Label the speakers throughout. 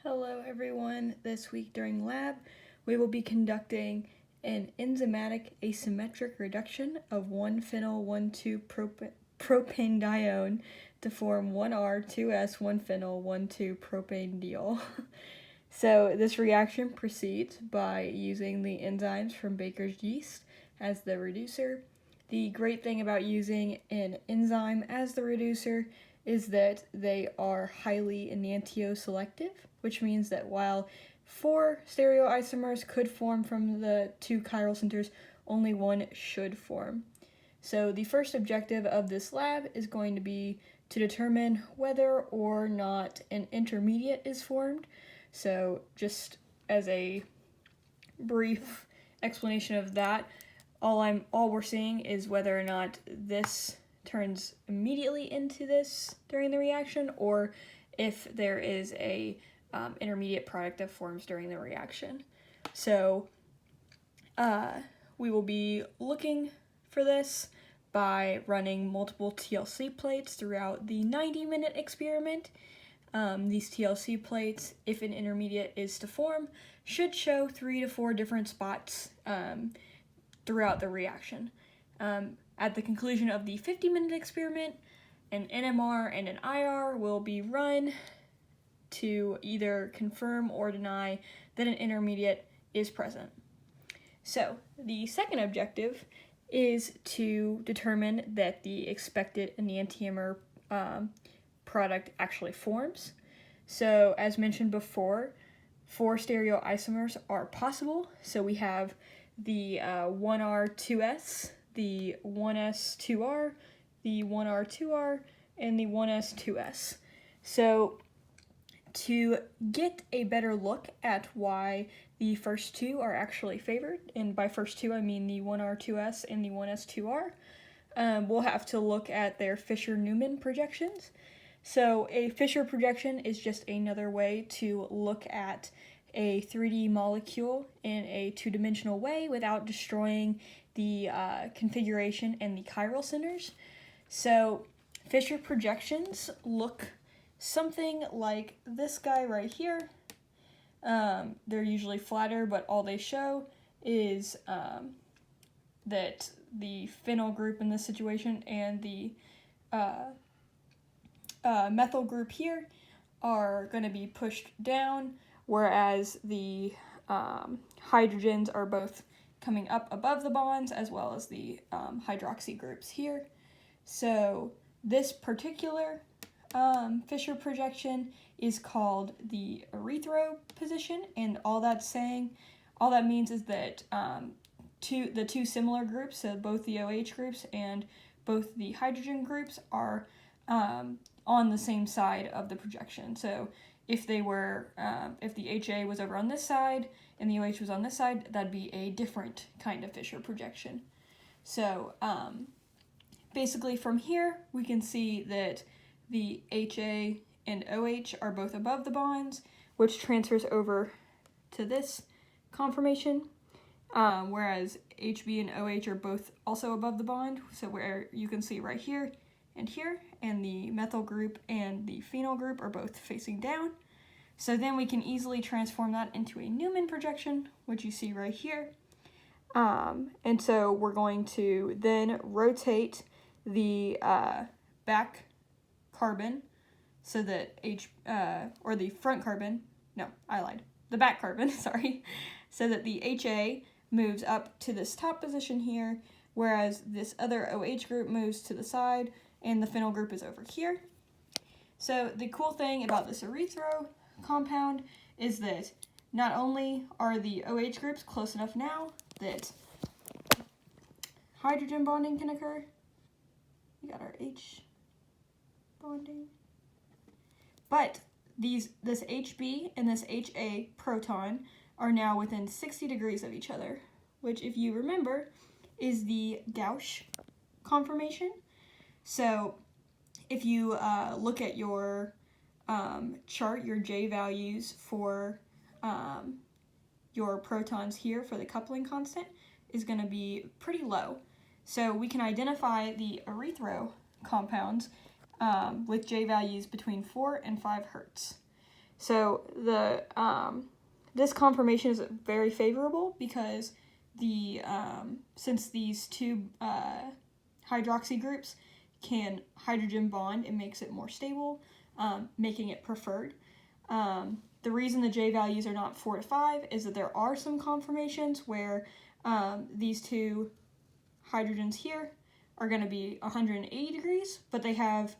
Speaker 1: Hello everyone. This week during lab, we will be conducting an enzymatic asymmetric reduction of 1-phenyl 1,2-propanedione to form 1R2S 1-phenyl 1,2-propanediol. So this reaction proceeds by using the enzymes from baker's yeast as the reducer. The great thing about using an enzyme as the reducer is that they are highly enantioselective, which means that while 4 stereoisomers could form from the 2 chiral centers, only 1 should form. So the first objective of this lab is going to be to determine whether or not an intermediate is formed. So just as a brief explanation of that, all we're seeing is whether or not this turns immediately into this during the reaction, or if there is a intermediate product that forms during the reaction. So we will be looking for this by running multiple TLC plates throughout the 90-minute experiment. These TLC plates, if an intermediate is to form, should show 3 to 4 different spots throughout the reaction. At the conclusion of the 50-minute experiment, an NMR and an IR will be run to either confirm or deny that an intermediate is present. So the second objective is to determine that the expected enantiomer product actually forms. So as mentioned before, 4 stereoisomers are possible. So we have the 1R2S, the 1S2R, the 1R2R, and the 1S2S. So to get a better look at why the first 2 are actually favored, and by first 2 I mean the 1R2S and the 1S2R, we'll have to look at their Fisher-Newman projections. So a Fisher projection is just another way to look at a 3D molecule in a 2-dimensional way without destroying the configuration and the chiral centers. So Fisher projections look something like this guy right here. They're usually flatter, but all they show is that the phenyl group in this situation and the methyl group here are going to be pushed down, whereas the hydrogens are both coming up above the bonds, as well as the hydroxy groups here. So this particular Fisher projection is called the erythro position, and all that means is that the two similar groups, so both the OH groups and both the hydrogen groups, are on the same side of the projection. So if they were, if the HA was over on this side and the OH was on this side, that'd be a different kind of Fisher projection. So basically from here, we can see that the HA and OH are both above the bonds, which transfers over to this conformation, whereas HB and OH are both also above the bond, so where you can see right here, and the methyl group and the phenyl group are both facing down. So then we can easily transform that into a Newman projection, which you see right here. And so we're going to then rotate the back carbon so that or the front carbon, no, I lied, the back carbon, sorry, so that the HA moves up to this top position here, whereas this other OH group moves to the side, and the phenyl group is over here. So the cool thing about this erythro compound is that not only are the OH groups close enough now that hydrogen bonding can occur, we got our H bonding, but this HB and this HA proton are now within 60 degrees of each other, which, if you remember, is the Gauss conformation. So if you look at your chart, your J values for your protons here for the coupling constant is going to be pretty low. So we can identify the erythro compounds with J values between 4 and 5 hertz. So this conformation is very favorable because since these two hydroxy groups can hydrogen bond, it makes it more stable, making it preferred. The reason the J values are not 4 to 5 is that there are some conformations where these two hydrogens here are going to be 180 degrees, but they have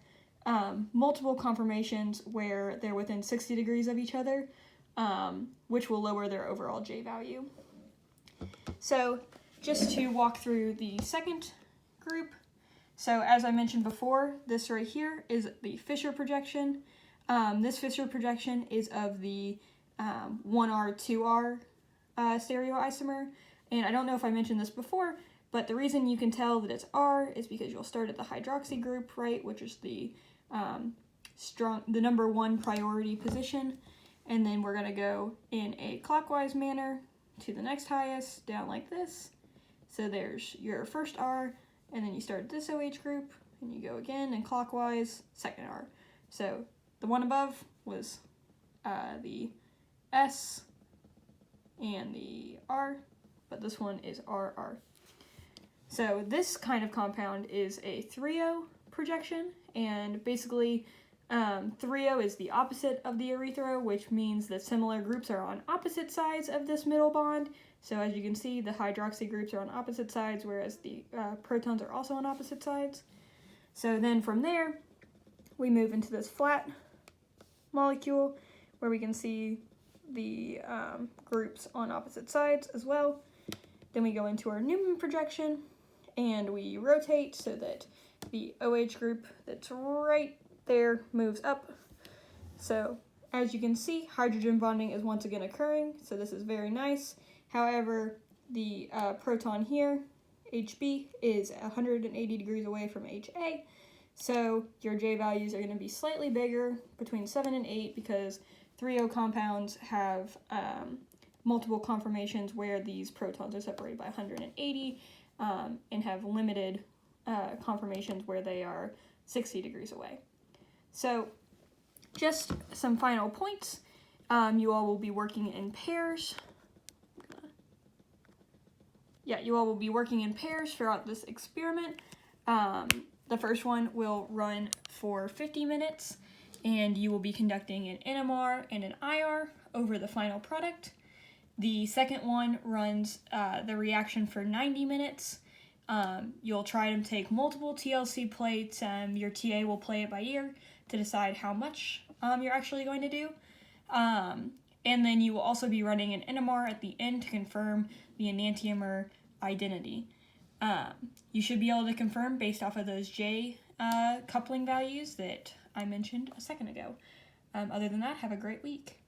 Speaker 1: multiple conformations where they're within 60 degrees of each other, which will lower their overall J value. So just to walk through the second group, so as I mentioned before, this right here is the Fisher projection. This Fisher projection is of the 1R, 2R stereoisomer, and I don't know if I mentioned this before, but the reason you can tell that it's R is because you'll start at the hydroxy group, right, which is the number 1 priority position, and then we're going to go in a clockwise manner to the next highest, down like this. So there's your first R, and then you start at this OH group, and you go again and clockwise, second R. So the one above was the S and the R, but this one is RR. So this kind of compound is a 3O projection, and basically 3O is the opposite of the erythro, which means that similar groups are on opposite sides of this middle bond. So as you can see, the hydroxy groups are on opposite sides, whereas the protons are also on opposite sides. So then from there, we move into this flat molecule, where we can see the groups on opposite sides as well. Then we go into our Newman projection, and we rotate so that the OH group that's right there moves up. So as you can see, hydrogen bonding is once again occurring, so this is very nice. However, the proton here, HB, is 180 degrees away from HA, so your J values are going to be slightly bigger, between 7 and 8, because 3O compounds have multiple conformations where these protons are separated by 180, and have limited conformations where they are 60 degrees away. So just some final points. You all will be working in pairs. You all will be working in pairs throughout this experiment. The first one will run for 50 minutes, and you will be conducting an NMR and an IR over the final product. The second one runs the reaction for 90 minutes. You'll try to take multiple TLC plates. Your TA will play it by ear to decide how much you're actually going to do. And then you will also be running an NMR at the end to confirm the enantiomer identity. You should be able to confirm based off of those J coupling values that I mentioned a second ago. Other than that, have a great week.